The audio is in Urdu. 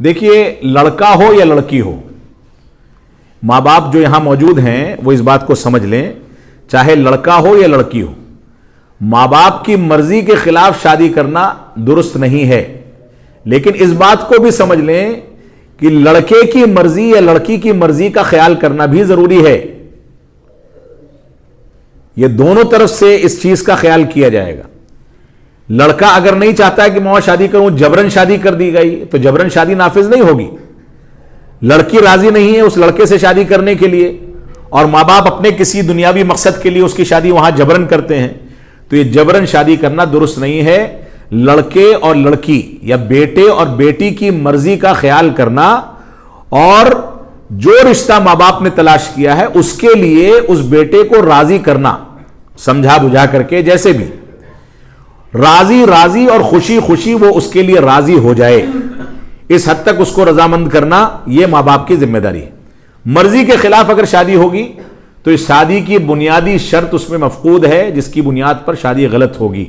دیکھیے لڑکا ہو یا لڑکی ہو، ماں باپ جو یہاں موجود ہیں وہ اس بات کو سمجھ لیں، چاہے لڑکا ہو یا لڑکی ہو، ماں باپ کی مرضی کے خلاف شادی کرنا درست نہیں ہے، لیکن اس بات کو بھی سمجھ لیں کہ لڑکے کی مرضی یا لڑکی کی مرضی کا خیال کرنا بھی ضروری ہے۔ یہ دونوں طرف سے اس چیز کا خیال کیا جائے گا۔ لڑکا اگر نہیں چاہتا ہے کہ میں شادی کروں، جبرن شادی کر دی گئی تو جبرن شادی نافذ نہیں ہوگی۔ لڑکی راضی نہیں ہے اس لڑکے سے شادی کرنے کے لیے، اور ماں باپ اپنے کسی دنیاوی مقصد کے لیے اس کی شادی وہاں جبرن کرتے ہیں، تو یہ جبرن شادی کرنا درست نہیں ہے۔ لڑکے اور لڑکی یا بیٹے اور بیٹی کی مرضی کا خیال کرنا، اور جو رشتہ ماں باپ نے تلاش کیا ہے اس کے لیے اس بیٹے کو راضی کرنا، سمجھا بجھا کر کے، جیسے بھی راضی اور خوشی خوشی وہ اس کے لیے راضی ہو جائے، اس حد تک اس کو رضامند کرنا یہ ماں باپ کی ذمہ داری ہے۔ مرضی کے خلاف اگر شادی ہوگی تو اس شادی کی بنیادی شرط اس میں مفقود ہے، جس کی بنیاد پر شادی غلط ہوگی۔